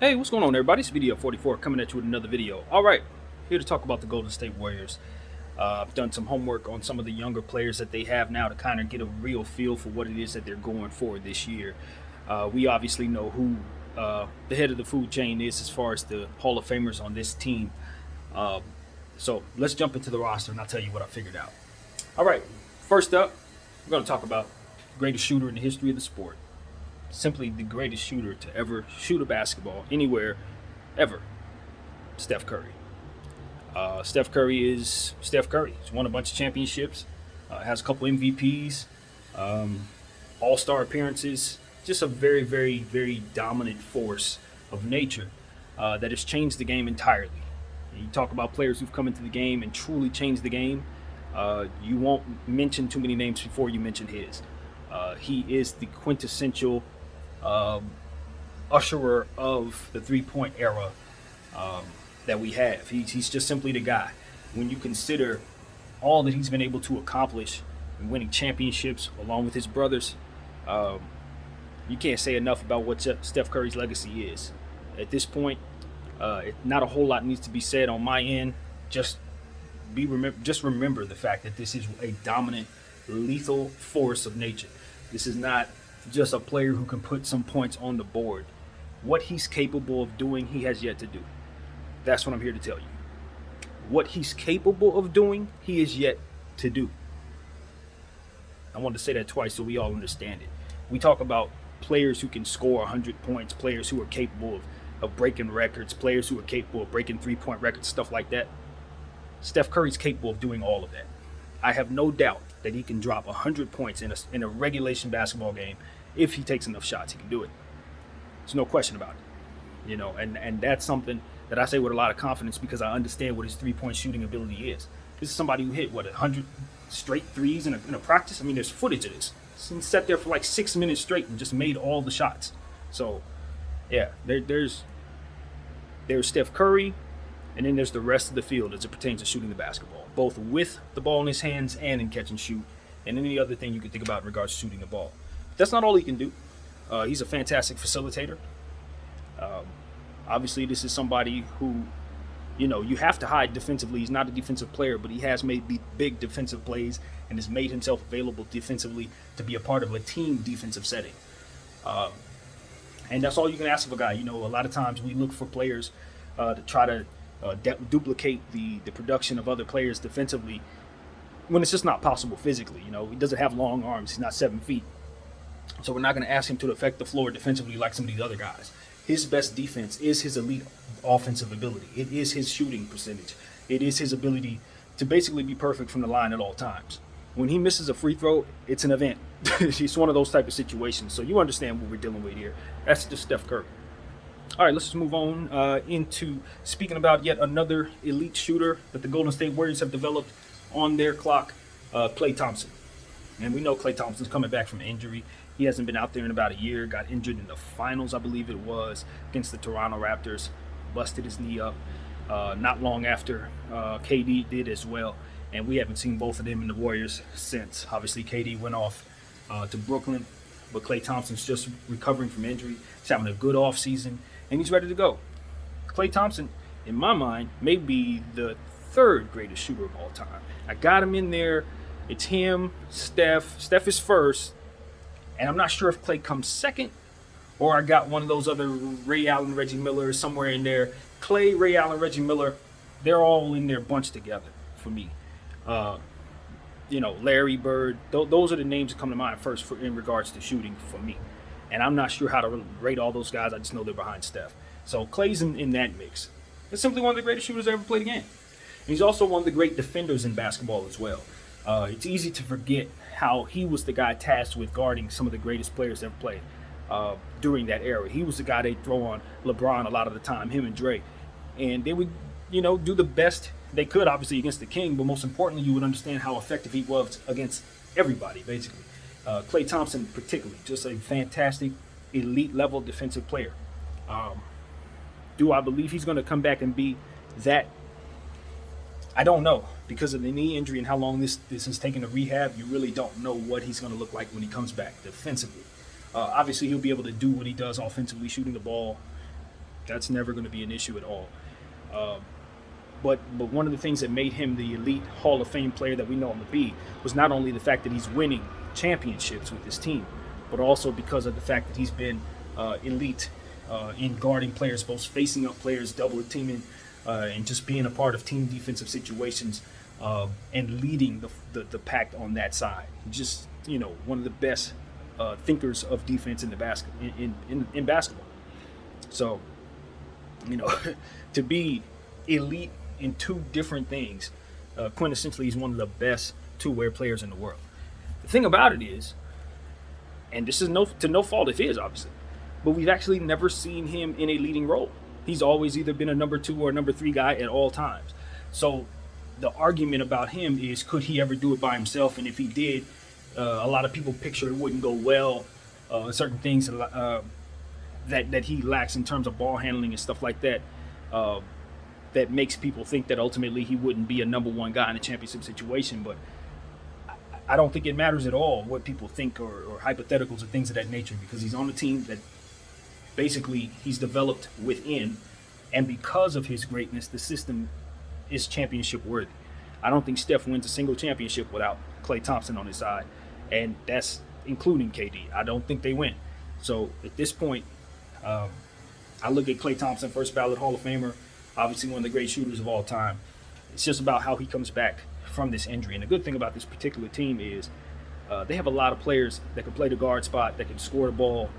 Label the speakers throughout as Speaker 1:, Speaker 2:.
Speaker 1: Hey, what's going on, everybody? It's Video 44 coming at you with another video. All right, here to talk about the Golden State Warriors. I've done some homework on some of the younger players that they have now to kind of get a real feel for what it is that they're going for this year. We obviously know who the head of the food chain is as far as the Hall of Famers on this team. So let's jump into the roster and I'll tell you what I figured out. All right, first up, we're going to talk about the greatest shooter in the history of the sport. Simply the greatest shooter to ever shoot a basketball anywhere, ever. Steph Curry. Steph Curry is Steph Curry. He's won a bunch of championships, has a couple MVPs, All-Star appearances. Just a very, very, very dominant force of nature that has changed the game entirely. You talk about players who've come into the game and truly changed the game. You won't mention too many names before you mention his. He is the quintessential usherer of the three-point era that we have. He's just simply the guy. When you consider all that he's been able to accomplish in winning championships along with his brothers, you can't say enough about what Steph Curry's legacy is. At this point, not a whole lot needs to be said on my end. Just remember the fact that this is a dominant, lethal force of nature. This is not just a player who can put some points on the board. What he's capable of doing, he has yet to do. That's what I'm here to tell you. What he's capable of doing, he is yet to do. I wanted to say that twice so we all understand it. We talk about players who can score 100 points, players who are capable of breaking records, players who are capable of breaking three-point records, stuff like that. Steph Curry's capable of doing all of that. I have no doubt that he can drop 100 points in a regulation basketball game if he takes enough shots. He can do it. There's no question about it. And that's something that I say with a lot of confidence because I understand what his three-point shooting ability is. This is somebody who hit, 100 straight threes in a practice? I mean, there's footage of this. He sat there for like 6 minutes straight and just made all the shots. So, yeah, there's Steph Curry, and then there's the rest of the field as it pertains to shooting the basketball, both with the ball in his hands and in catch and shoot, and any other thing you can think about in regards to shooting the ball. That's not all he can do. He's a fantastic facilitator. Obviously, this is somebody who, you have to hide defensively. He's not a defensive player, but he has made big defensive plays and has made himself available defensively to be a part of a team defensive setting. And that's all you can ask of a guy. A lot of times we look for players to try to duplicate the production of other players defensively when it's just not possible physically. He doesn't have long arms. He's not 7 feet. So we're not going to ask him to affect the floor defensively like some of these other guys. His best defense is his elite offensive ability. It is his shooting percentage. It is his ability to basically be perfect from the line at all times. When he misses a free throw, it's an event. It's one of those type of situations. So you understand what we're dealing with here. That's just Steph Curry. All right, let's just move on into speaking about yet another elite shooter that the Golden State Warriors have developed on their clock, Klay Thompson. And we know Klay Thompson's coming back from injury. He hasn't been out there in about a year. Got injured in the finals, I believe it was, against the Toronto Raptors. Busted his knee up not long after KD did as well. And we haven't seen both of them in the Warriors since. Obviously, KD went off to Brooklyn, but Klay Thompson's just recovering from injury. He's having a good offseason, and he's ready to go. Klay Thompson, in my mind, may be the third greatest shooter of all time. I got him in there. It's him, Steph. Steph is first, and I'm not sure if Klay comes second, or I got one of those other Ray Allen, Reggie Miller somewhere in there. Klay, Ray Allen, Reggie Miller, they're all in there bunched together for me. Larry Bird, those are the names that come to mind first in regards to shooting for me. And I'm not sure how to rate all those guys. I just know they're behind Steph. So Klay's in that mix. He's simply one of the greatest shooters that ever played the game. And he's also one of the great defenders in basketball as well. It's easy to forget how he was the guy tasked with guarding some of the greatest players ever played during that era. He was the guy they'd throw on LeBron a lot of the time, him and Dre. And they would, do the best they could, obviously, against the King, but most importantly, you would understand how effective he was against everybody, basically. Klay Thompson, particularly, just a fantastic, elite-level defensive player. Do I believe he's going to come back and be that? I don't know. Because of the knee injury and how long this has taken to rehab, you really don't know what he's going to look like when he comes back defensively. Obviously, he'll be able to do what he does offensively, shooting the ball, That's never going to be an issue at all. Um, but one of the things that made him the elite Hall of Fame player that we know him to be was not only the fact that he's winning championships with his team, but also because of the fact that he's been elite in guarding players, both facing up players, double teaming, and just being a part of team defensive situations and leading the pack on that side. Just, one of the best thinkers of defense in the in basketball. So, to be elite in two different things, quintessentially, he's one of the best two-way players in the world. The thing about it is, and this is no fault of his, obviously, but we've actually never seen him in a leading role. He's always either been a number 2 or a number 3 guy at all times. So the argument about him is, could he ever do it by himself? And if he did, a lot of people picture it wouldn't go well. Certain things that he lacks in terms of ball handling and stuff like that, that makes people think that ultimately he wouldn't be a number 1 guy in a championship situation. But I don't think it matters at all what people think or hypotheticals or things of that nature, because he's on a team that basically he's developed within, and because of his greatness, the system is championship worthy. I don't think Steph wins a single championship without Klay Thompson on his side, and that's including KD. I don't think they win. So at this point, I look at Klay Thompson, first ballot Hall of Famer, obviously one of the great shooters of all time. It's just about how he comes back from this injury. And the good thing about this particular team is they have a lot of players that can play the guard spot, that can score the ball,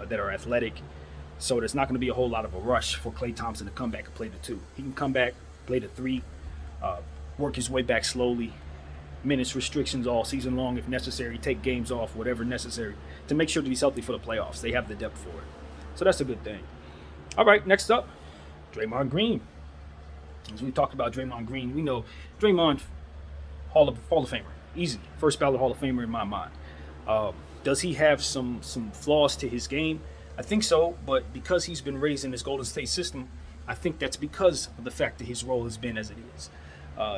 Speaker 1: that are athletic. So there's not going to be a whole lot of a rush for Klay Thompson to come back and play the 2. He can come back, play the 3, work his way back slowly, minutes restrictions all season long if necessary, take games off, whatever necessary, to make sure that he's healthy for the playoffs. They have the depth for it. So that's a good thing. All right, next up, Draymond Green. As we talked about Draymond Green, we know Draymond, Hall of Famer, easy, first ballot Hall of Famer in my mind. Does he have some flaws to his game? I think so, but because he's been raised in this Golden State system, I think that's because of the fact that his role has been as it is.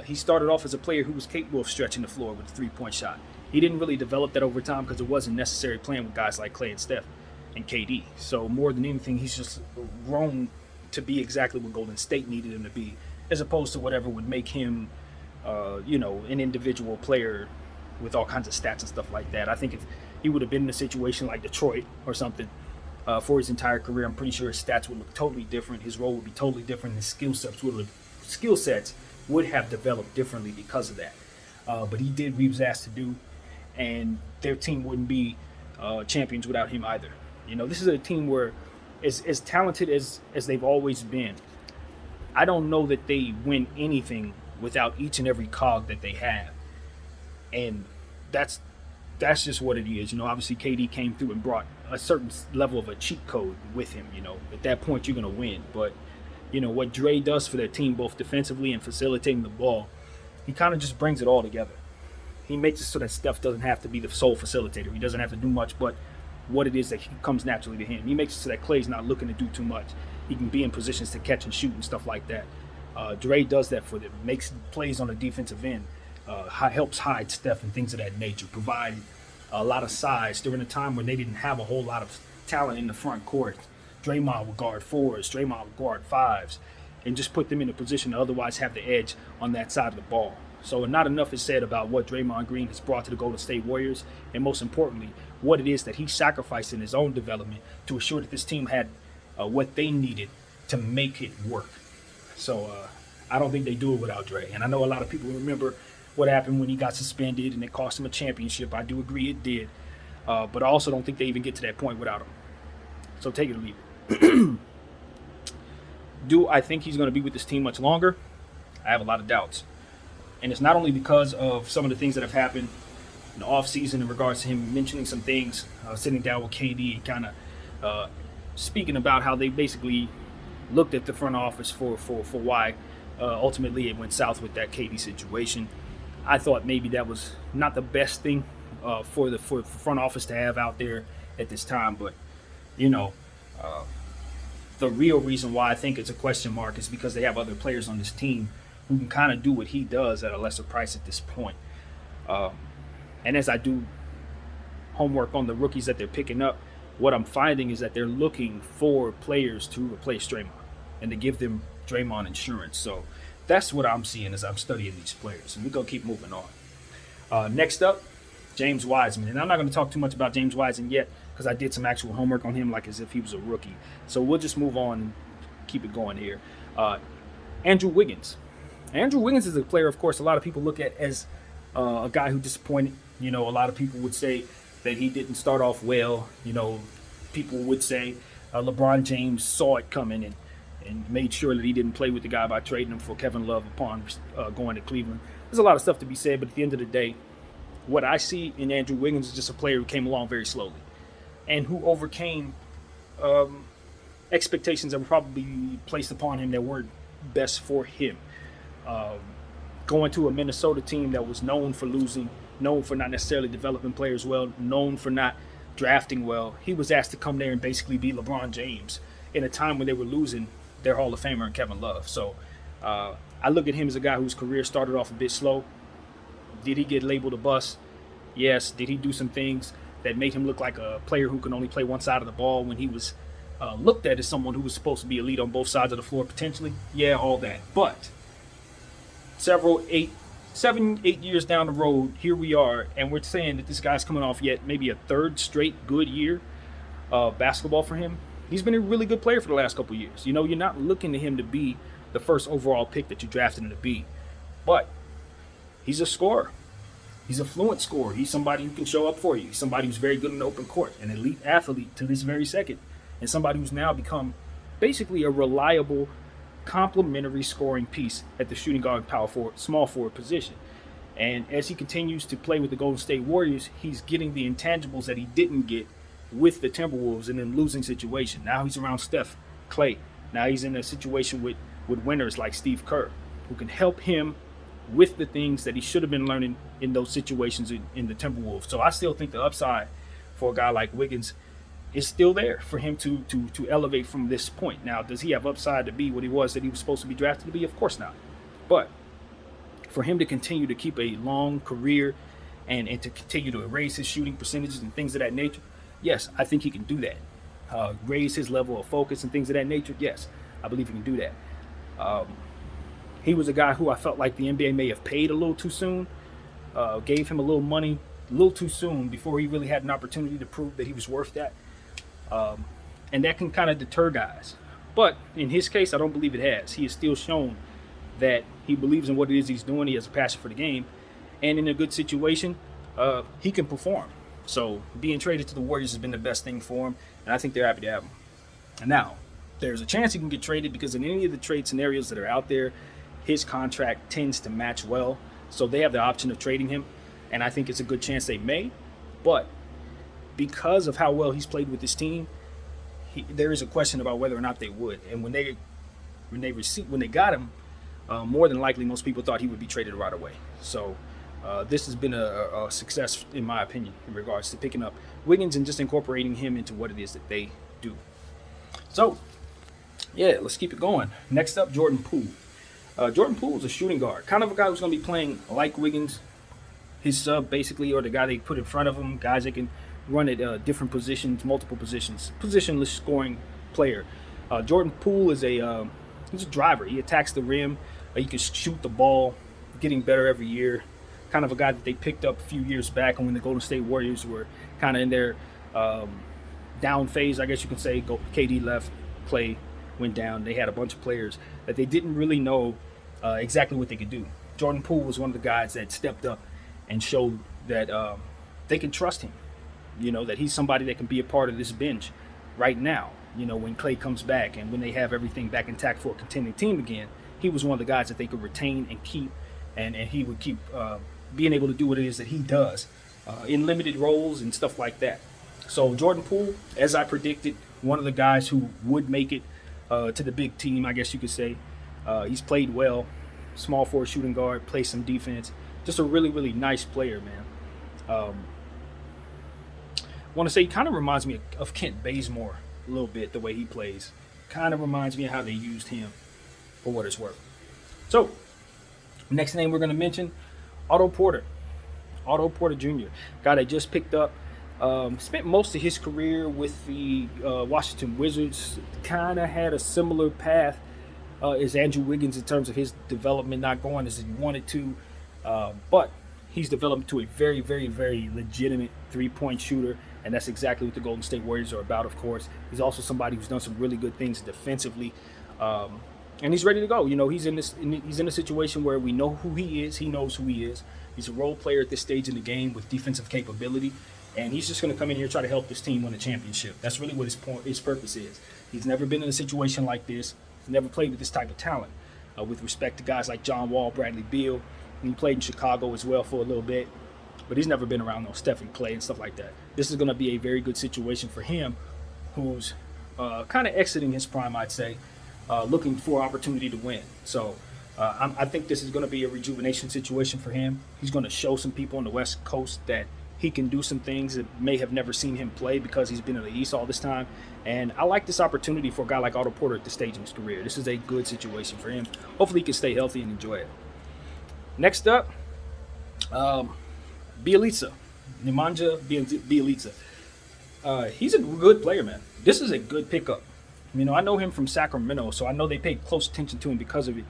Speaker 1: He started off as a player who was capable of stretching the floor with a three-point shot. He didn't really develop that over time because it wasn't necessary playing with guys like Klay and Steph and KD. So more than anything, he's just grown to be exactly what Golden State needed him to be, as opposed to whatever would make him, an individual player with all kinds of stats and stuff like that. I think if he would have been in a situation like Detroit or something for his entire career, I'm pretty sure his stats would look totally different. His role would be totally different. His skill sets would have developed differently because of that. But he did what he was asked to do, and their team wouldn't be champions without him either. This is a team where, as talented as they've always been, I don't know that they win anything without each and every cog that they have. And that's just what it is. Obviously KD came through and brought a certain level of a cheat code with him. At that point you're going to win. But, what Dre does for their team, both defensively and facilitating the ball, he kind of just brings it all together. He makes it so that Steph doesn't have to be the sole facilitator. He doesn't have to do much but what it is that comes naturally to him. He makes it so that Klay's not looking to do too much. He can be in positions to catch and shoot and stuff like that. Dre does that for them, makes plays on the defensive end, helps hide Steph and things of that nature, provided a lot of size during a time when they didn't have a whole lot of talent in the front court. Draymond would guard 4s, Draymond would guard 5s, and just put them in a position to otherwise have the edge on that side of the ball. So not enough is said about what Draymond Green has brought to the Golden State Warriors, and most importantly, what it is that he sacrificed in his own development to ensure that this team had what they needed to make it work. So I don't think they do it without Dre. And I know a lot of people remember what happened when he got suspended and it cost him a championship. I do agree it did. But I also don't think they even get to that point without him. So take it or leave it. Do I think he's going to be with this team much longer? I have a lot of doubts. And it's not only because of some of the things that have happened in the offseason in regards to him mentioning some things, sitting down with KD and kind of speaking about how they basically looked at the front office for why ultimately it went south with that KD situation. I thought maybe that was not the best thing for the front office to have out there at this time. But, the real reason why I think it's a question mark is because they have other players on this team who can kind of do what he does at a lesser price at this point. And as I do homework on the rookies that they're picking up, what I'm finding is that they're looking for players to replace Draymond and to give them Draymond insurance. So that's what I'm seeing as I'm studying these players. And we're going to keep moving on. Next up, James Wiseman. And I'm not going to talk too much about James Wiseman yet because I did some actual homework on him like as if he was a rookie. So we'll just move on and keep it going here. Andrew Wiggins. Andrew Wiggins is a player, of course, a lot of people look at as a guy who disappointed. You know, a lot of people would say that he didn't start off well. You know, people would say LeBron James saw it coming and made sure that he didn't play with the guy by trading him for Kevin Love upon going to Cleveland. There's a lot of stuff to be said, but at the end of the day, what I see in Andrew Wiggins is just a player who came along very slowly and who overcame expectations that were probably placed upon him that weren't best for him. Going to a Minnesota team that was known for losing, known for not necessarily developing players well, known for not drafting well, he was asked to come there and basically be LeBron James in a time when they were losing their Hall of Famer and Kevin Love. So I look at him as a guy whose career started off a bit slow. Did he get labeled a bust? Yes. Did he do some things that made him look like a player who can only play one side of the ball when he was looked at as someone who was supposed to be elite on both sides of the floor potentially? Yeah, all that. But 7, 8 years down the road, here we are, and we're saying that this guy's coming off yet maybe a third straight good year of basketball for him. He's been a really good player for the last couple of years. You know, you're not looking to him to be the first overall pick that you drafted him to be, but he's a scorer. He's a fluent scorer. He's somebody who can show up for you. He's somebody who's very good in the open court, an elite athlete to this very second, and somebody who's now become basically a reliable complementary scoring piece at the shooting guard, power forward, small forward position. And as he continues to play with the Golden State Warriors, he's getting the intangibles that he didn't get with the Timberwolves in a losing situation. Now he's around Steph, Klay. Now he's in a situation with winners like Steve Kerr, who can help him with the things that he should have been learning in those situations in the Timberwolves. So I still think the upside for a guy like Wiggins is still there for him to elevate from this point. Now, does he have upside to be what he was that he was supposed to be drafted to be? Of course not. But for him to continue to keep a long career and to continue to raise his shooting percentages and things of that nature, yes, I think he can do that. Raise his level of focus and things of that nature, yes, I believe he can do that. He was a guy who I felt like the NBA may have paid a little too soon, gave him a little money a little too soon before he really had an opportunity to prove that he was worth that. And that can kind of deter guys. But in his case, I don't believe it has. He has still shown that he believes in what it is he's doing. He has a passion for the game. And in a good situation, he can perform. So being traded to the Warriors has been the best thing for him. And I think they're happy to have him. And now, there's a chance he can get traded because in any of the trade scenarios that are out there, his contract tends to match well. So they have the option of trading him. And I think it's a good chance they may. But because of how well he's played with his team, there is a question about whether or not they would. And when they got him, more than likely most people thought he would be traded right away. So this has been a success in my opinion in regards to picking up Wiggins and just incorporating him into what it is that they do. So yeah, let's keep it going. Next up, Jordan Poole. Jordan Poole is a shooting guard, kind of a guy who's going to be playing like Wiggins, his sub basically, or the guy they put in front of him, guys that can run at different positions, multiple positions, positionless scoring player. Jordan Poole is he's a driver. He attacks the rim. He can shoot the ball, getting better every year. Kind of a guy that they picked up a few years back when the Golden State Warriors were kind of in their down phase, I guess you can say. KD left, Klay went down. They had a bunch of players that they didn't really know exactly what they could do. Jordan Poole was one of the guys that stepped up and showed that they can trust him. You know, that he's somebody that can be a part of this bench right now. You know, when Klay comes back and when they have everything back intact for a contending team again, he was one of the guys that they could retain and keep, and he would keep being able to do what it is that he does in limited roles and stuff like that. So Jordan Poole, as I predicted, one of the guys who would make it to the big team, I guess you could say. He's played well, small forward shooting guard, plays some defense. Just a really, really nice player, man. Want to say he kind of reminds me of Kent Bazemore a little bit, the way he plays. Kind of reminds me of how they used him for what it's worth. So, next name we're going to mention, Otto Porter. Otto Porter Jr., guy they just picked up Spent most of his career with the Washington Wizards. Kind of had a similar path as Andrew Wiggins in terms of his development not going as he wanted to. But he's developed to a very, very, very legitimate three-point shooter, and that's exactly what the Golden State Warriors are about, of course. He's also somebody who's done some really good things defensively. And he's ready to go. You know, he's in a situation where we know who he is. He knows who he is. He's a role player at this stage in the game with defensive capability. And he's just going to come in here and try to help this team win a championship. That's really what his purpose is. He's never been in a situation like this. He's never played with this type of talent. With respect to guys like John Wall, Bradley Beal, and he played in Chicago as well for a little bit. But he's never been around Steph and Klay and stuff like that. This is going to be a very good situation for him, who's kind of exiting his prime, I'd say, looking for opportunity to win. So I think this is going to be a rejuvenation situation for him. He's going to show some people on the West Coast that he can do some things that may have never seen him play because he's been in the East all this time. And I like this opportunity for a guy like Otto Porter at this stage in his career. This is a good situation for him. Hopefully he can stay healthy and enjoy it. Next up, Bjelica. Nemanja Bjelica. He's a good player, man. This is a good pickup. You know, I know him from Sacramento, so I know they paid close attention to him because of it.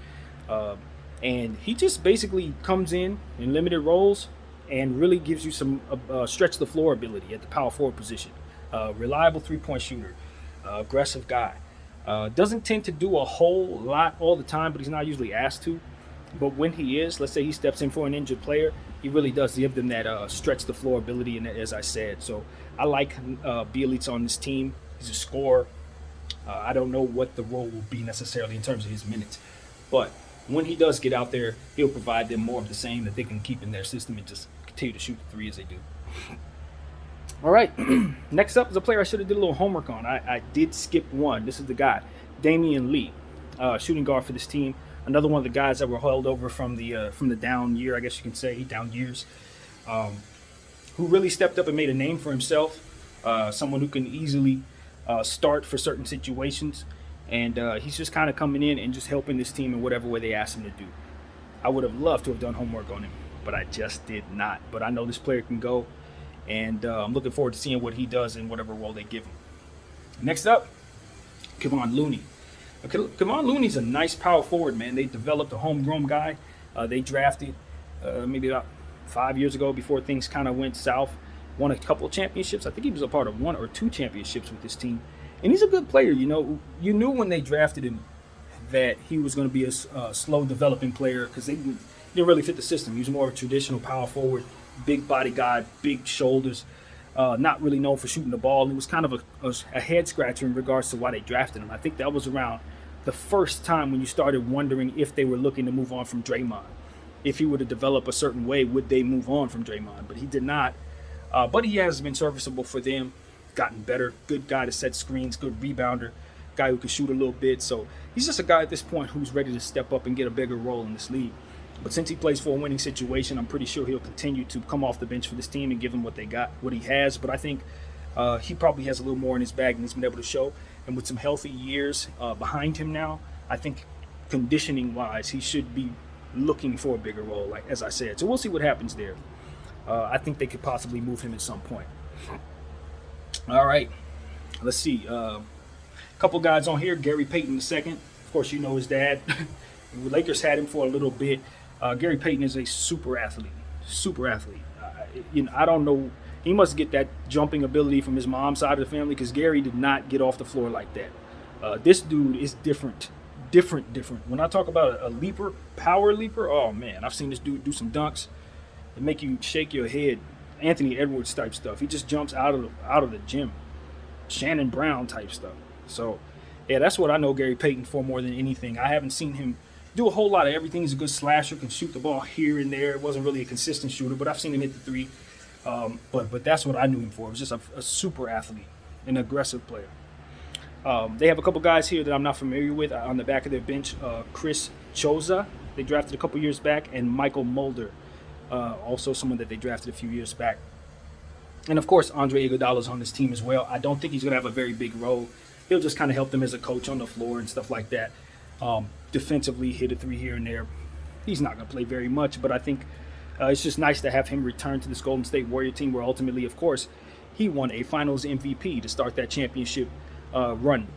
Speaker 1: And he just basically comes in limited roles and really gives you some stretch the floor ability at the power forward position. Reliable three-point shooter, aggressive guy. Doesn't tend to do a whole lot all the time, but he's not usually asked to. But when he is, let's say he steps in for an injured player, he really does give them that stretch the floor ability, and as I said. So I like Bjelica on this team. He's a scorer. I don't know what the role will be necessarily in terms of his minutes. But when he does get out there, he'll provide them more of the same that they can keep in their system and just continue to shoot the three as they do. All right. Next up is a player I should have did a little homework on. I did skip one. This is the guy, Damien Lee, shooting guard for this team. Another one of the guys that were held over from the down year, I guess you can say, down years, who really stepped up and made a name for himself. Someone who can easily start for certain situations. And he's just kind of coming in and just helping this team in whatever way they ask him to do. I would have loved to have done homework on him, but I just did not. But I know this player can go, and I'm looking forward to seeing what he does in whatever role they give him. Next up, Kevon Looney. Kevon Looney's a nice power forward, man. They developed a homegrown guy. They drafted maybe about 5 years ago before things kind of went south. Won a couple of championships. I think he was a part of 1 or 2 championships with this team. And he's a good player, you know. You knew when they drafted him that he was going to be a slow developing player because they didn't really fit the system. He was more of a traditional power forward, big body guy, big shoulders, not really known for shooting the ball. And it was kind of a head scratcher in regards to why they drafted him. I think that was around the first time when you started wondering if they were looking to move on from Draymond. If he were to develop a certain way, would they move on from Draymond? But he did not. But he has been serviceable for them. Gotten better, good guy to set screens, good rebounder, guy who can shoot a little bit. So he's just a guy at this point who's ready to step up and get a bigger role in this league. But since he plays for a winning situation, I'm pretty sure he'll continue to come off the bench for this team and give them what he has. But I think he probably has a little more in his bag than he's been able to show. And with some healthy years behind him now, I think conditioning-wise, he should be looking for a bigger role, like as I said. So we'll see what happens there. I think they could possibly move him at some point. All right, let's see. A couple guys on here. Gary Payton II. Of course, you know his dad. The Lakers had him for a little bit. Gary Payton is a super athlete. I don't know. He must get that jumping ability from his mom's side of the family because Gary did not get off the floor like that. This dude is different. When I talk about a leaper, power leaper, oh, man, I've seen this dude do some dunks that make you shake your head. Anthony Edwards type stuff. He just jumps out of the gym. Shannon Brown type stuff. So, yeah, that's what I know Gary Payton for more than anything. I haven't seen him do a whole lot of everything. He's a good slasher, can shoot the ball here and there. It wasn't really a consistent shooter, but I've seen him hit the three. But that's what I knew him for. It was just a super athlete, an aggressive player. They have a couple guys here that I'm not familiar with on the back of their bench. Chris Choza, they drafted a couple years back, and Michael Mulder. Also someone that they drafted a few years back. And, of course, Andre Iguodala's on this team as well. I don't think he's going to have a very big role. He'll just kind of help them as a coach on the floor and stuff like that. Defensively, hit a three here and there. He's not going to play very much, but I think it's just nice to have him return to this Golden State Warrior team where ultimately, of course, he won a Finals MVP to start that championship run.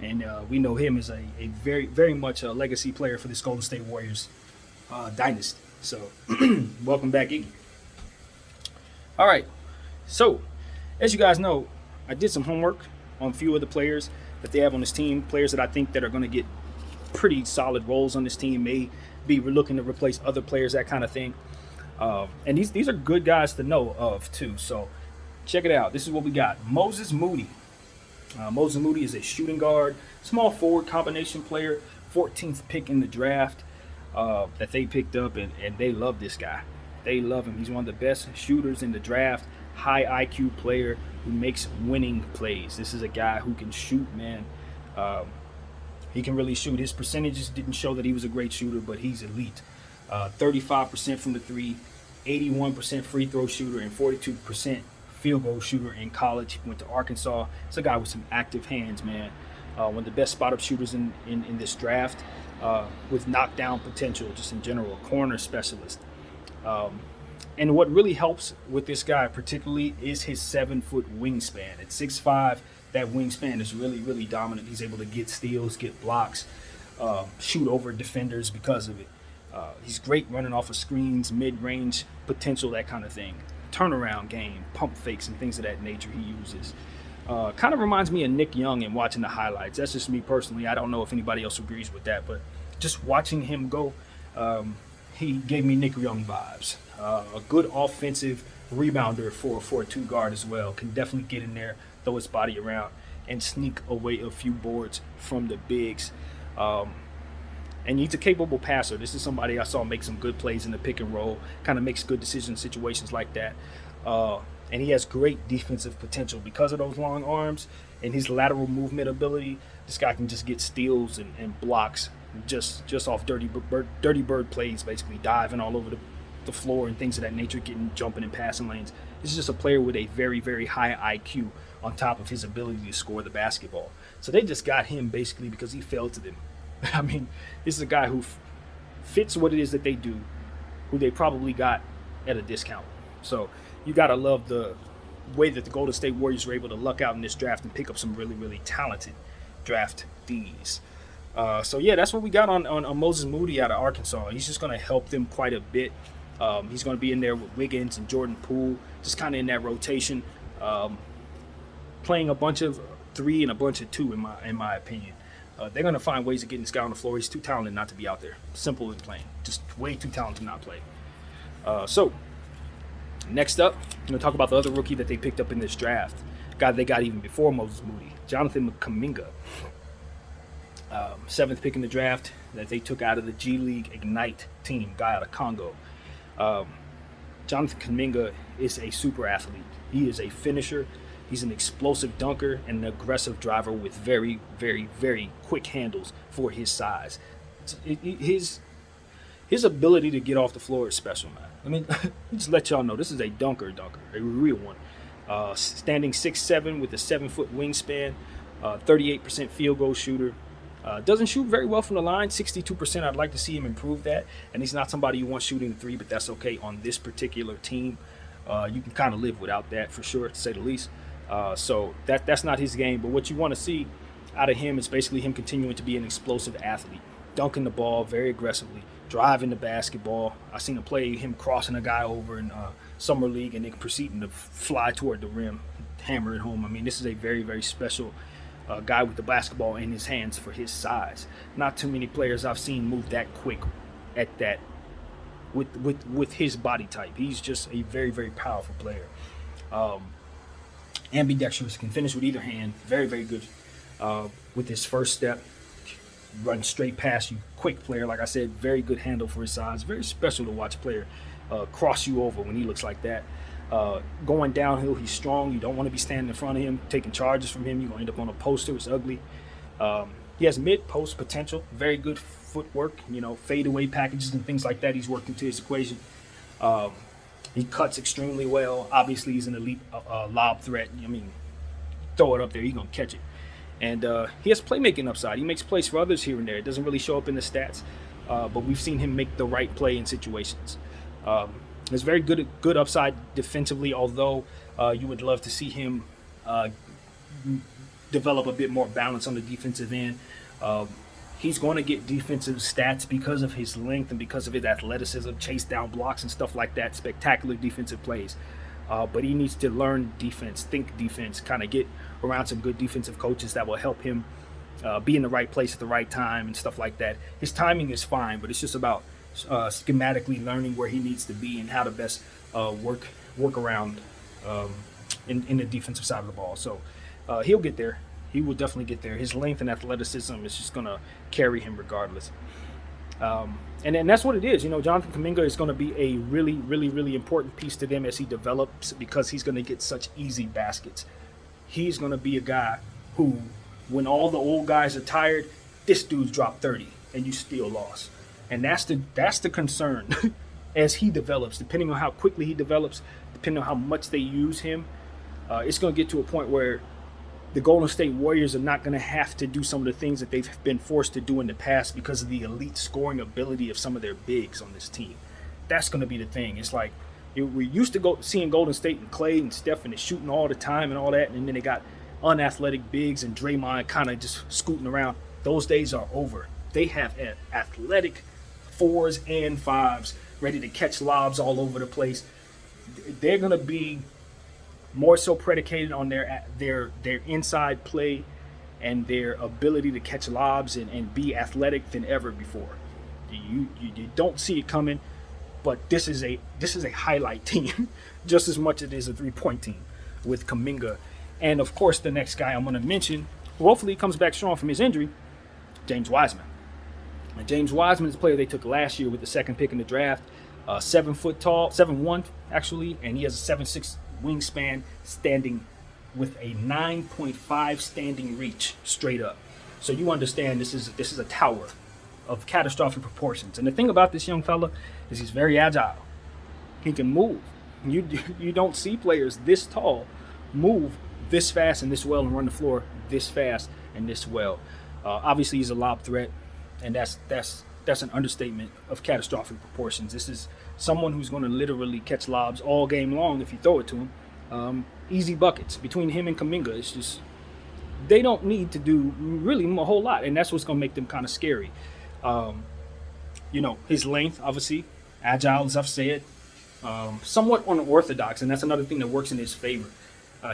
Speaker 1: And we know him as a very, very much a legacy player for this Golden State Warriors dynasty. So, welcome back, Iggy. All right. So, as you guys know, I did some homework on a few of the players that they have on this team, players that I think that are going to get pretty solid roles on this team, may be looking to replace other players, that kind of thing. And these are good guys to know of, too. So, check it out. This is what we got. Moses Moody. Moses Moody is a shooting guard, small forward combination player, 14th pick in the draft that they picked up, and they love this guy. They love him. He's one of the best shooters in the draft, high IQ player who makes winning plays. This is a guy who can shoot, man. He can really shoot. His percentages didn't show that he was a great shooter, but he's elite. 35% from the three, 81% free throw shooter, and 42% field goal shooter in college. Went to Arkansas. It's a guy with some active hands, man. One of the best spot-up shooters in this draft, with knockdown potential, just in general, a corner specialist. And what really helps with this guy particularly is his 7-foot wingspan. At 6'5", that wingspan is really, really dominant. He's able to get steals, get blocks, shoot over defenders because of it. He's great running off of screens, mid-range potential, that kind of thing. Turnaround game, pump fakes, and things of that nature he uses. Kind of reminds me of Nick Young in watching the highlights. That's just me personally. I don't know if anybody else agrees with that, but just watching him go, he gave me Nick Young vibes. A good offensive rebounder for a two guard as well. Can definitely get in there, throw his body around, and sneak away a few boards from the bigs. And he's a capable passer. This is somebody I saw make some good plays in the pick and roll, kind of makes good decisions in situations like that. And he has great defensive potential because of those long arms and his lateral movement ability. This guy can just get steals and blocks just off dirty bird plays, basically diving all over the floor and things of that nature, jumping in passing lanes. This is just a player with a very, very high IQ on top of his ability to score the basketball. So they just got him basically because he fell to them. I mean, this is a guy who fits what it is that they do, who they probably got at a discount. So you got to love the way that the Golden State Warriors were able to luck out in this draft and pick up some really, really talented draftees. So, yeah, that's what we got on Moses Moody out of Arkansas. He's just going to help them quite a bit. He's going to be in there with Wiggins and Jordan Poole, just kind of in that rotation, playing a bunch of 3 and a bunch of 2, in my opinion. They're going to find ways of getting this guy on the floor. He's too talented not to be out there. Simple and plain. Just way too talented to not play. So, next up, I'm going to talk about the other rookie that they picked up in this draft. Guy they got even before Moses Moody, Jonathan Kaminga. 7th pick in the draft that they took out of the G League Ignite team, guy out of Congo. Jonathan Kaminga is a super athlete. He is a finisher. He's an explosive dunker and an aggressive driver with very, very, very quick handles for his size. His ability to get off the floor is special, man. I mean, just let y'all know, this is a dunker, a real one. Standing 6'7" with a 7-foot wingspan, 38% field goal shooter. Doesn't shoot very well from the line, 62%. I'd like to see him improve that. And he's not somebody you want shooting the 3, but that's okay on this particular team. You can kind of live without that for sure, to say the least. So that's not his game. But what you want to see out of him is basically him continuing to be an explosive athlete, dunking the ball very aggressively, driving the basketball. I seen him crossing a guy over in summer league and then proceeding to fly toward the rim, hammer it home. I mean, this is a very, very special guy with the basketball in his hands for his size. Not too many players I've seen move that quick at that with his body type. He's just a very, very powerful player. Ambidextrous, can finish with either hand. Very, very good with his first step. Run straight past you. Quick player, like I said, very good handle for his size. Very special to watch a player cross you over when he looks like that. Going downhill, he's strong. You don't want to be standing in front of him, taking charges from him. You're going to end up on a poster. It's ugly. He has mid-post potential. Very good footwork, fadeaway packages and things like that. He's worked into his equation. He cuts extremely well. Obviously, he's an elite lob threat. I mean, throw it up there, he's going to catch it. And he has playmaking upside. He makes plays for others here and there. It doesn't really show up in the stats, but we've seen him make the right play in situations. There's very good upside defensively, although You would love to see him develop a bit more balance on the defensive end. He's going to get defensive stats because of his length and because of his athleticism, chase down blocks and stuff like that, spectacular defensive plays. But he needs to learn defense, think defense, kind of get around some good defensive coaches that will help him be in the right place at the right time and stuff like that. His timing is fine, but it's just about schematically learning where he needs to be and how to best work around in the defensive side of the ball. So he'll get there. He will definitely get there. His length and athleticism is just going to carry him regardless. And that's what it is. Jonathan Kaminga is going to be a really, really, really important piece to them as he develops because he's going to get such easy baskets. He's going to be a guy who, when all the old guys are tired, this dude's dropped 30 and you still lost. And that's the concern as he develops, depending on how quickly he develops, depending on how much they use him. It's going to get to a point where the Golden State Warriors are not going to have to do some of the things that they've been forced to do in the past because of the elite scoring ability of some of their bigs on this team. That's going to be the thing. It's like we're used to seeing Golden State and Klay and Steph and shooting all the time and all that, and then they got unathletic bigs and Draymond kind of just scooting around. Those days are over. They have athletic 4s and 5s ready to catch lobs all over the place. They're going to be more so predicated on their inside play and their ability to catch lobs and be athletic than ever before. You don't see it coming, but this is a highlight team just as much as it is a 3-point team with Kaminga. And of course, the next guy I'm going to mention, who hopefully comes back strong from his injury, James Wiseman. And James Wiseman is a player they took last year with the second pick in the draft. 7 foot tall, 7'1" actually, and he has a 7'6" wingspan, standing with a 9.5 standing reach straight up. So you understand this is a tower of catastrophic proportions. And the thing about this young fella is he's very agile. He can move. You don't see players this tall move this fast and this well and run the floor this fast and this well. Obviously, he's a lob threat, and that's an understatement of catastrophic proportions. This is someone who's going to literally catch lobs all game long if you throw it to him. Easy buckets between him and Kaminga. It's just they don't need to do really a whole lot, and that's what's going to make them kind of scary. His length, obviously, agile, as I've said, somewhat unorthodox, and that's another thing that works in his favor.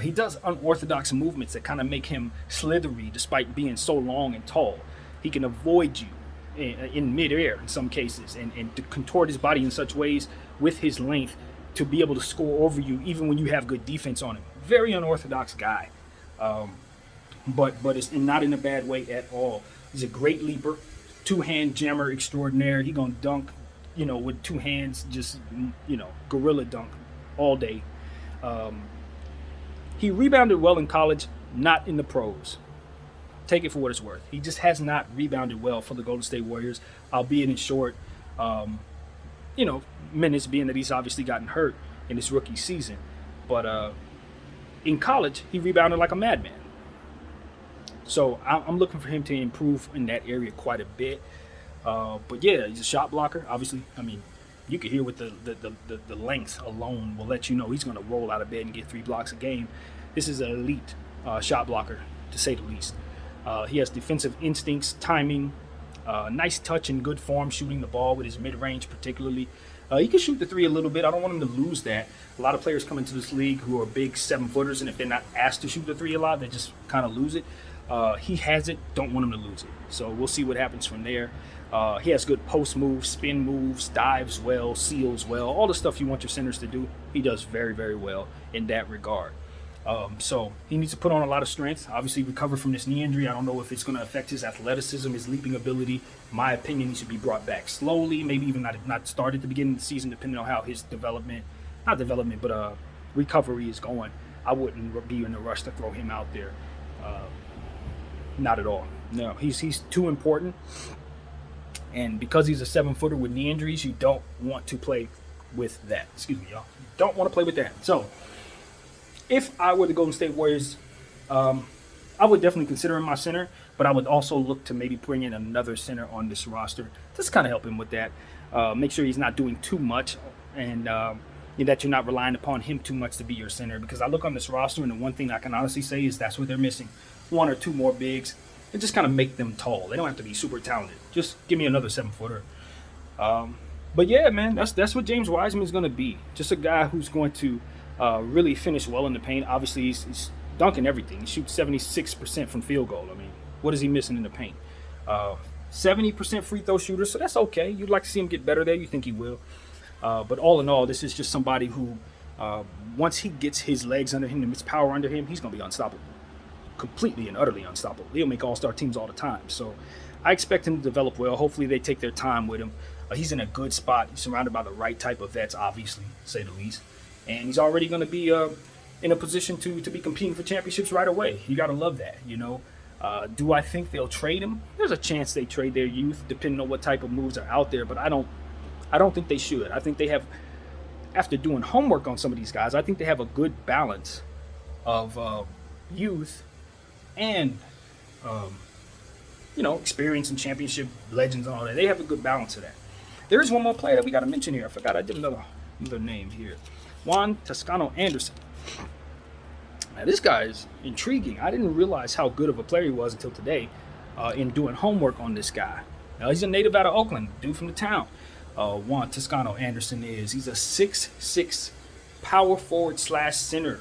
Speaker 1: He does unorthodox movements that kind of make him slithery despite being so long and tall. He can avoid you in midair in some cases and to contort his body in such ways with his length to be able to score over you even when you have good defense on him. Very unorthodox guy, but it's not in a bad way at all. He's a great leaper, two-hand jammer extraordinaire. He gonna dunk, with two hands, just gorilla dunk all day. He rebounded well in college, not in the pros. Take it for what it's worth. He just has not rebounded well for the Golden State Warriors, albeit in short, minutes, being that he's obviously gotten hurt in his rookie season. But in college, he rebounded like a madman. So I'm looking for him to improve in that area quite a bit. But yeah, he's a shot blocker. Obviously, I mean, you can hear with the length alone will let you know he's going to roll out of bed and get 3 blocks a game. This is an elite shot blocker, to say the least. He has defensive instincts, timing, nice touch and good form shooting the ball with his mid-range particularly. He can shoot the 3 a little bit. I don't want him to lose that. A lot of players come into this league who are big 7-footers, and if they're not asked to shoot the 3 a lot, they just kind of lose it. He has it. Don't want him to lose it. So we'll see what happens from there. He has good post moves, spin moves, dives well, seals well, all the stuff you want your centers to do. He does very, very well in that regard. So he needs to put on a lot of strength. Obviously, recover from this knee injury. I don't know if it's going to affect his athleticism, his leaping ability. In my opinion, he should be brought back slowly, maybe even not start at the beginning of the season, depending on how his recovery is going. I wouldn't be in a rush to throw him out there. Not at all. No, he's too important. And because he's a 7-footer with knee injuries, you don't want to play with that. Excuse me, y'all. You don't want to play with that. So, if I were the Golden State Warriors, I would definitely consider him my center, but I would also look to maybe bring in another center on this roster. Just kind of help him with that. Make sure he's not doing too much and, that you're not relying upon him too much to be your center. Because I look on this roster, and the one thing I can honestly say is that's what they're missing. One or two more bigs and just kind of make them tall. They don't have to be super talented. Just give me another 7-footer. But yeah, man, that's what James Wiseman is going to be. Just a guy who's going to really finish well in the paint. Obviously, he's dunking everything. He shoots 76% from field goal. I mean, what is he missing in the paint? 70% free throw shooter, so that's okay. You'd like to see him get better there. You think he will. But all in all, this is just somebody who, once he gets his legs under him and his power under him, he's going to be unstoppable. Completely and utterly unstoppable. He'll make all-star teams all the time. So I expect him to develop well. Hopefully they take their time with him. He's in a good spot. He's surrounded by the right type of vets, obviously, to say the least. And he's already going to be in a position to be competing for championships right away. You got to love that, you know. Do I think they'll trade him? There's a chance they trade their youth, depending on what type of moves are out there. But I don't think they should. I think they have, after doing homework on some of these guys, I think they have a good balance of youth and, experience and championship legends and all that. They have a good balance of that. There is one more player that we got to mention here. I forgot I did another name here. Juan Toscano Anderson. Now, this guy is intriguing. I didn't realize how good of a player he was until today in doing homework on this guy. Now, he's a native out of Oakland, dude from the town. Juan Toscano Anderson he's a 6'6" power forward / center.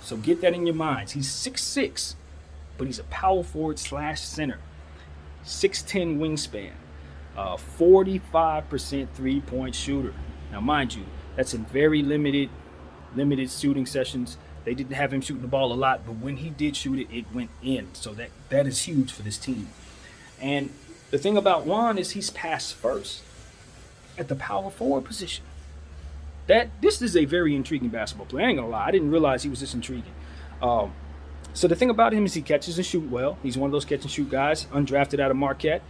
Speaker 1: So get that in your minds. He's 6'6", but he's a power forward / center. 6'10" wingspan. 45% three-point shooter. Now, mind you, that's in very limited shooting sessions. They didn't have him shooting the ball a lot, but when he did shoot it, it went in. So that is huge for this team. And the thing about Juan is he's pass first at the power forward position. This is a very intriguing basketball player. I ain't gonna lie, I didn't realize he was this intriguing. So the thing about him is he catches and shoot well. He's one of those catch and shoot guys, undrafted out of Marquette.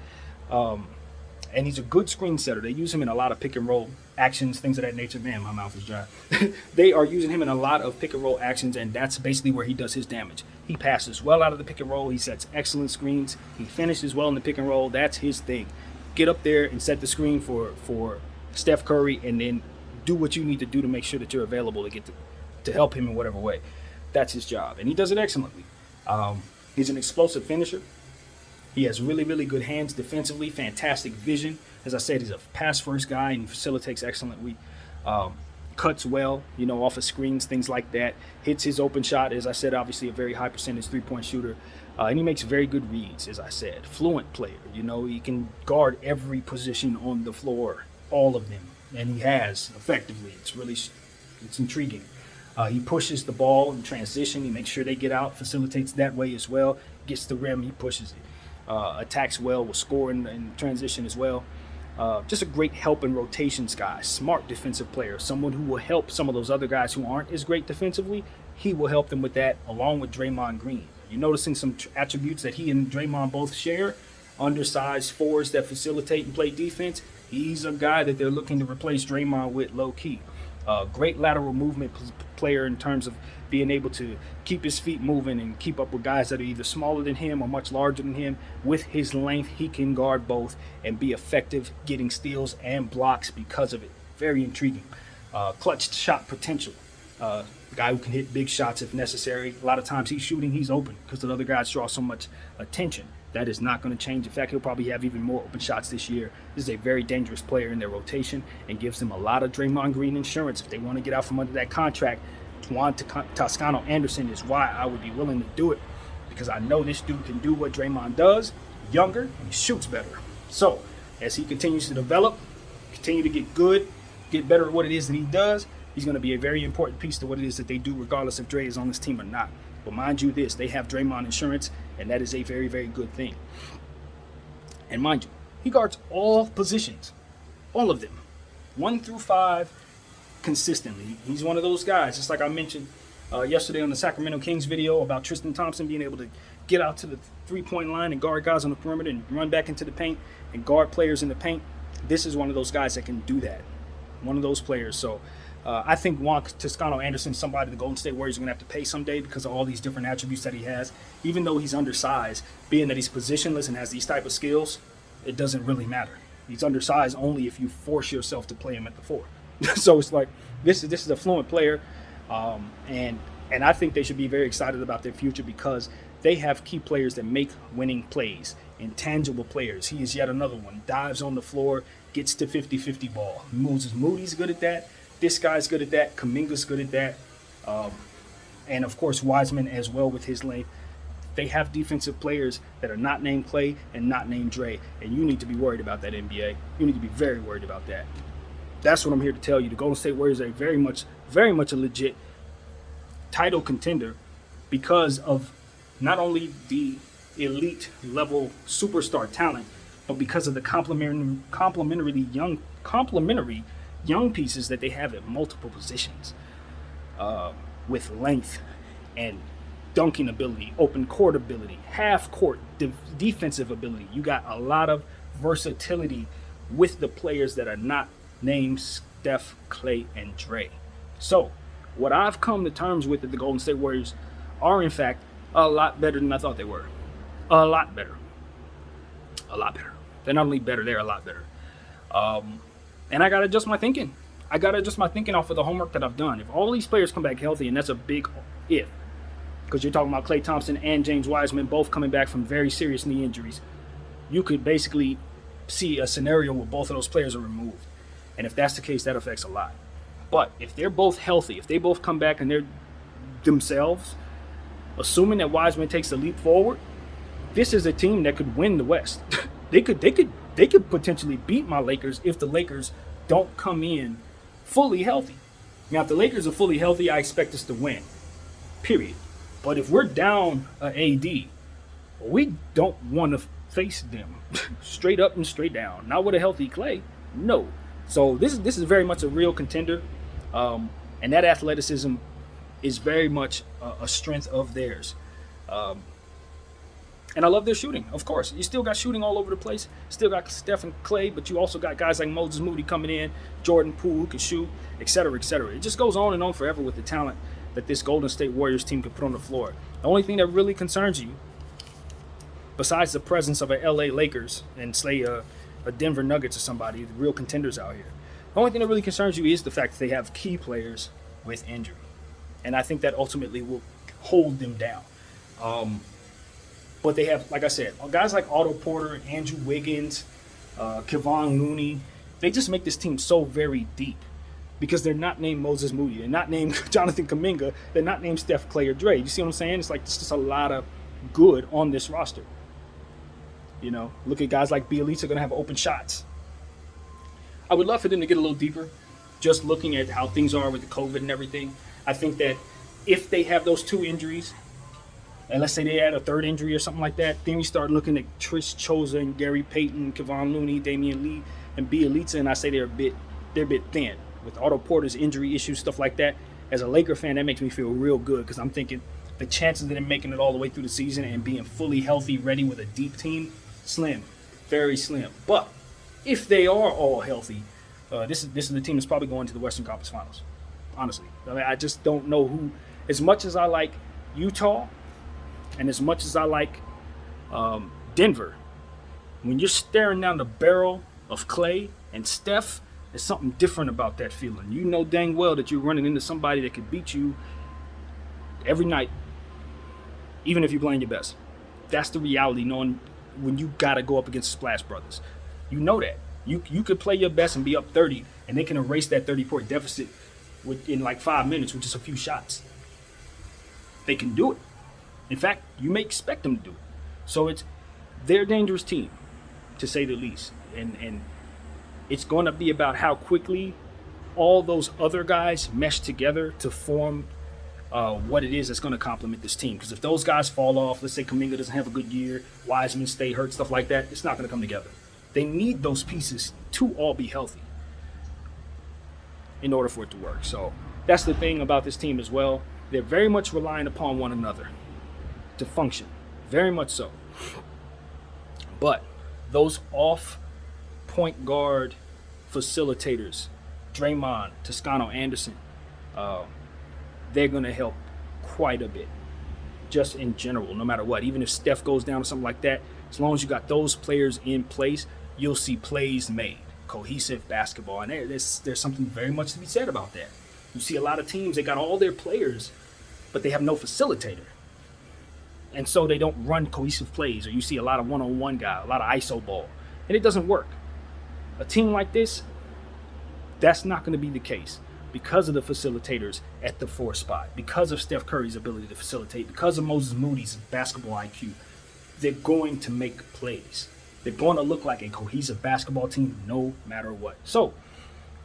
Speaker 1: And he's a good screen setter. They use him in a lot of pick and roll actions, things of that nature. Man, my mouth is dry. They are using him in a lot of pick and roll actions, and that's basically where he does his damage. He passes well out of the pick and roll. He sets excellent screens. He finishes well in the pick and roll. That's his thing. Get up there and set the screen for Steph Curry, and then do what you need to do to make sure that you're available to help him in whatever way. That's his job, and he does it excellently. He's an explosive finisher. He has really, really good hands defensively, fantastic vision. As I said, he's a pass-first guy and facilitates excellently. Cuts well, off of screens, things like that. Hits his open shot, as I said, obviously a very high percentage three-point shooter. And he makes very good reads, as I said. Fluent player, he can guard every position on the floor, all of them. And he has, effectively. It's intriguing. He pushes the ball in transition. He makes sure they get out, facilitates that way as well. Gets the rim, he pushes it. Attacks well, will score in transition as well. Just a great help and rotations guy, smart defensive player, someone who will help some of those other guys who aren't as great defensively. He will help them with that, along with Draymond Green. You're noticing some attributes that he and Draymond both share. Undersized fours that facilitate and play defense. He's a guy that they're looking to replace Draymond with low-key. Great lateral movement player in terms of being able to keep his feet moving and keep up with guys that are either smaller than him or much larger than him. With his length, he can guard both and be effective getting steals and blocks because of it. Very intriguing. Clutch shot potential. Guy who can hit big shots if necessary. A lot of times he's open because the other guys draw so much attention. That is not going to change. In fact, he'll probably have even more open shots this year. This is a very dangerous player in their rotation and gives them a lot of Draymond Green insurance. If they want to get out from under that contract, Juan Toscano Anderson is why I would be willing to do it, because I know this dude can do what Draymond does, younger, and he shoots better. So as he continues to develop, continue to get good, get better at what it is that he does, he's going to be a very important piece to what it is that they do, regardless if Dre is on this team or not. But mind you this, they have Draymond insurance, and that is a very, very good thing. And mind you, he guards all positions, all of them, 1 through 5, consistently. He's one of those guys, just like I mentioned yesterday on the Sacramento Kings video about Tristan Thompson being able to get out to the three-point line and guard guys on the perimeter and run back into the paint and guard players in the paint. This is one of those guys that can do that, one of those players. So I think Juan Toscano Anderson is somebody the Golden State Warriors are going to have to pay someday because of all these different attributes that he has. Even though he's undersized, being that he's positionless and has these type of skills, it doesn't really matter. He's undersized only if you force yourself to play him at the 4. So it's like this is a fluent player, and I think they should be very excited about their future because they have key players that make winning plays, intangible players. He is yet another one. Dives on the floor, gets to 50-50 ball. Moody's good at that. This guy's good at that. Kaminga's good at that. And, of course, Wiseman as well with his length. They have defensive players that are not named Klay and not named Dre. And you need to be worried about that, NBA. You need to be very worried about that. That's what I'm here to tell you. The Golden State Warriors are very much a legit title contender because of not only the elite level superstar talent, but because of the complementary young pieces that they have at multiple positions, with length and dunking ability, open court ability, half court defensive ability. You got a lot of versatility with the players that are not named Steph, Klay, and Dre. So what I've come to terms with, that the Golden State Warriors are in fact a lot better than I thought they were. A lot better. They're not only better, they're a lot better. And I got to adjust my thinking. Off of the homework that I've done. If all these players come back healthy, and that's a big if, because you're talking about Klay Thompson and James Wiseman both coming back from very serious knee injuries, you could basically see a scenario where both of those players are removed. And if that's the case, that affects a lot. But if they're both healthy, if they both come back and they're themselves, assuming that Wiseman takes the leap forward, this is a team that could win the West. They could potentially beat my Lakers if the Lakers don't come in fully healthy. Now, if the Lakers are fully healthy, I expect us to win, period. But if we're down AD, we don't want to face them straight up and straight down. Not with a healthy Klay, no. So this is very much a real contender, and that athleticism is very much a strength of theirs. And I love their shooting, of course. You still got shooting all over the place. Still got Steph and Klay, but you also got guys like Moody coming in, Jordan Poole who can shoot, et cetera, et cetera. It just goes on and on forever with the talent that this Golden State Warriors team can put on the floor. The only thing that really concerns you, besides the presence of a LA Lakers and say a Denver Nuggets or somebody, the real contenders out here, the only thing that really concerns you is the fact that they have key players with injury. And I think that ultimately will hold them down. But they have, like I said, guys like Otto Porter, Andrew Wiggins, Kevon Looney. They just make this team so very deep because they're not named Moody. They're not named Jonathan Kaminga. They're not named Steph, Klay, or Dre. You see what I'm saying? It's like it's just a lot of good on this roster. You know, look at guys like Bielitsa going to have open shots. I would love for them to get a little deeper, just looking at how things are with the COVID and everything. I think that if they have those two injuries, and let's say they had a third injury or something like that, then we start looking at Trish Chosen, Gary Payton, Kevon Looney, Damien Lee, and Bielitsa, and I say they're a bit thin. With Otto Porter's injury issues, stuff like that, as a Laker fan, that makes me feel real good because I'm thinking the chances of them making it all the way through the season and being fully healthy, ready with a deep team, slim, very slim. But if they are all healthy, this is the team that's probably going to the Western Conference Finals. Honestly, I mean, I just don't know who. As much as I like Utah, and as much as I like Denver, when you're staring down the barrel of Klay and Steph, there's something different about that feeling. You know dang well that you're running into somebody that could beat you every night, even if you're playing your best. That's the reality, knowing when you got to go up against Splash Brothers. You know that. You could play your best and be up 30, and they can erase that 30-point deficit in like 5 minutes with just a few shots. They can do it. In fact, you may expect them to do it. So they're a dangerous team, to say the least. And it's going to be about how quickly all those other guys mesh together to form what it is that's going to complement this team. Because if those guys fall off, let's say Kaminga doesn't have a good year, Wiseman stay hurt, stuff like that, it's not going to come together. They need those pieces to all be healthy in order for it to work. So that's the thing about this team as well. They're very much relying upon one another to function, very much so. But those off point guard facilitators, Draymond, Toscano, Anderson, they're going to help quite a bit, just in general, no matter what. Even if Steph goes down or something like that, as long as you got those players in place, you'll see plays made. cohesive basketball. And there's something very much to be said about that. You see a lot of teams, they got all their players, but they have no facilitator. And so they don't run cohesive plays, or you see a lot of one-on-one guy, a lot of ISO ball, and it doesn't work. A team like this, that's not going to be the case because of the facilitators at the 4 spot, because of Steph Curry's ability to facilitate, because of Moses Moody's basketball IQ. They're going to make plays. They're going to look like a cohesive basketball team no matter what. So,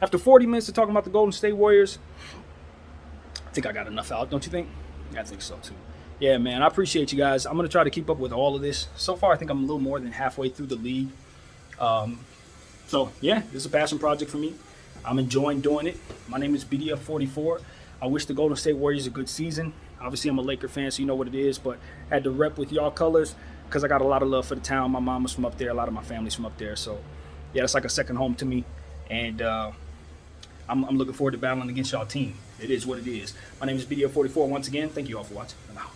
Speaker 1: after 40 minutes of talking about the Golden State Warriors, I think I got enough out, don't you think? I think so too. Yeah, man, I appreciate you guys. I'm going to try to keep up with all of this. So far, I think I'm a little more than halfway through the league. So, yeah, this is a passion project for me. I'm enjoying doing it. My name is BDF44. I wish the Golden State Warriors a good season. Obviously, I'm a Laker fan, so you know what it is, but I had to rep with y'all colors because I got a lot of love for the town. My mom was from up there. A lot of my family's from up there. So, yeah, it's like a second home to me. And I'm looking forward to battling against y'all team. It is what it is. My name is BDF44 once again. Thank you all for watching. I'm out.